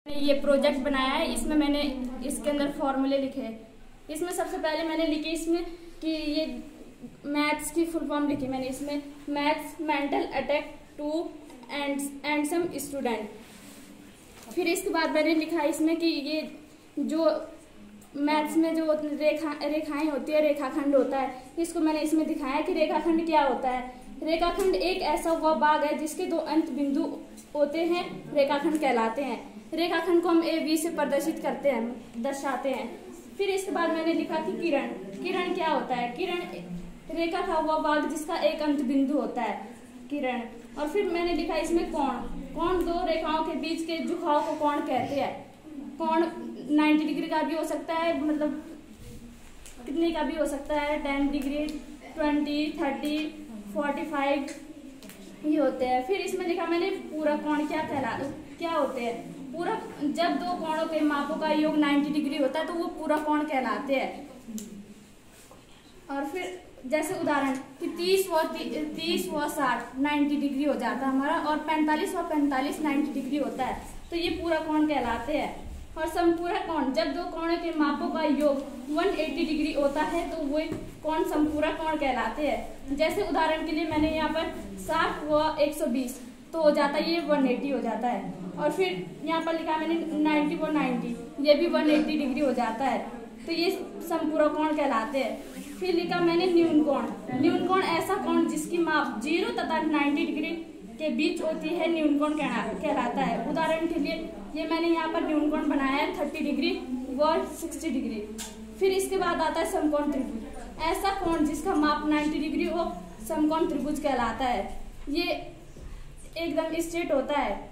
ये प्रोजेक्ट बनाया है। इसमें मैंने इसके अंदर फॉर्मूले लिखे हैं। इसमें सबसे पहले मैंने लिखी इसमें कि ये मैथ्स की फुल फॉर्म लिखी मैंने इसमें, maths mental attack to and some student. फिर इसके बाद मैंने लिखा इसमें कि ये जो मैथ्स में जो रेखाएं होती है, रेखाखंड होता है, इसको मैंने इसमें दिखाया कि रेखाखंड क्या होता है। रेखाखंड एक ऐसा वह भाग है जिसके दो अंत बिंदु होते हैं, रेखाखंड कहलाते हैं। रेखाखंड को हम ए बी से प्रदर्शित करते हैं, दर्शाते हैं। फिर इसके बाद मैंने लिखा कि किरण, किरण क्या होता है। किरण रेखा का वह भाग जिसका एक अंत बिंदु होता है, किरण। और फिर मैंने लिखा इसमें कोण, कोण दो रेखाओं के बीच के झुकाव को कोण कहते हैं। कोण 90 डिग्री का भी हो सकता है, मतलब कितने का भी हो सकता है, 10 डिग्री, 20, 30, 45 ये होते हैं। फिर इसमें लिखा मैंने पूरा कोण क्या होते हैं। पूरा जब दो कोणों के मापों का योग 90 डिग्री होता है तो वो पूरा कोण कहलाते हैं। और फिर जैसे उदाहरण कि 30 व 60 90 डिग्री हो जाता है हमारा, और 45 व 45 90 डिग्री होता है, तो ये पूरा कोण कहलाते हैं। और समपूरक कोण, जब दो कोणों के मापों का योग 180 डिग्री होता है तो वो कोण समपूरक कोण कहलाते हैं। जैसे उदाहरण के लिए मैंने यहाँ पर 60 व 120 तो हो जाता है, ये 180 हो जाता है। और फिर यहाँ पर लिखा मैंने 90 व 90, ये भी 180 डिग्री हो जाता है, तो ये समपूरक कोण कहलाते हैं। फिर लिखा मैंने न्यून कोण, न्यून कोण ऐसा कोण जिसकी माप 0 तथा 90 डिग्री के बीच होती है, न्यून कोण कहलाता है। उदाहरण के लिए ये मैंने यहाँ पर न्यून कोण बनाया है 30 डिग्री व 60 डिग्री। फिर इसके बाद आता है समकोण त्रिभुज, ऐसा कोण जिसका माप 90 डिग्री हो, समकोण त्रिभुज कहलाता है। ये एकदम स्ट्रेट होता है।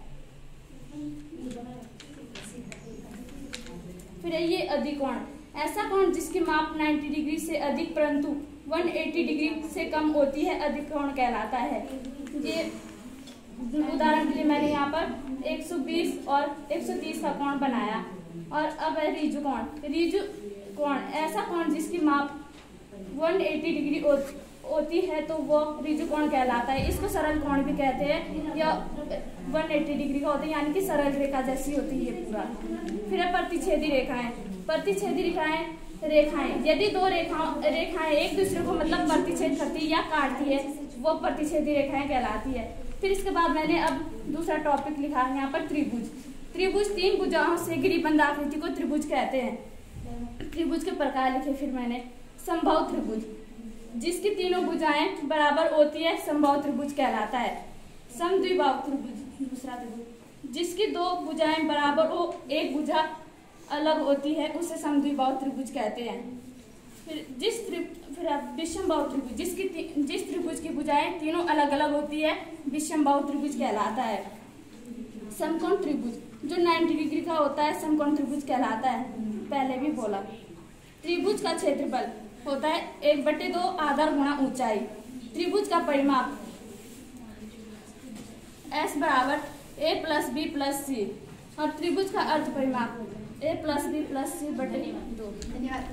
फिर ये अधिकोण, ऐसा कोण जिसकी माप 90 डिग्री से अधिक परंतु 180 डिग्री से कम होती है, अधिकोण कहलाता है। ये उदाहरण के लिए मैंने यहाँ पर 120 और 130 का कोण बनाया। और अब है ऋजु कोण, ऋजु कोण ऐसा कोण जिसकी माप 180 डिग्री होती है तो वो ऋजु कोण कहलाता है। इसको सरल कोण भी कहते हैं, या 180 डिग्री का होता है, यानी कि सरल रेखा जैसी होती है पूरा। फिर है प्रतिच्छेदी रेखाएं, प्रतिच्छेदी रेखाएं यदि दो रेखाएं एक दूसरे को मतलब प्रतिच्छेद करती है या काटती है, वो प्रतिच्छेदी रेखाएं कहलाती है। फिर इसके बाद मैंने अब दूसरा टॉपिक लिखा है यहाँ पर त्रिभुज। त्रिभुज 3 भुजाओं से घिरी बंद आकृति को त्रिभुज कहते हैं। त्रिभुज के प्रकार लिखे फिर मैंने, समबाहु त्रिभुज जिसकी तीनों भुजाएं बराबर होती है, समबाहु त्रिभुज कहलाता है। समद्विबाहु त्रिभुज, दूसरा त्रिभुज जिसकी दो भुजाएं बराबर हो, एक भुजा अलग होती है, उसे समद्विबाहु त्रिभुज कहते हैं। फिर विषमबाहु त्रिभुज जिस त्रिभुज की भुजाएं तीनों अलग अलग होती है, विषमबाहु त्रिभुज कहलाता है। समकोण त्रिभुज जो 90 डिग्री का होता है, समकोण त्रिभुज कहलाता है, पहले भी बोला। त्रिभुज का क्षेत्रफल होता है 1/2 आधार गुणा ऊंचाई। त्रिभुज का परिमाप S बराबर A + B + C, और त्रिभुज का अर्ध परिमाप A + B + C/2। धन्यवाद।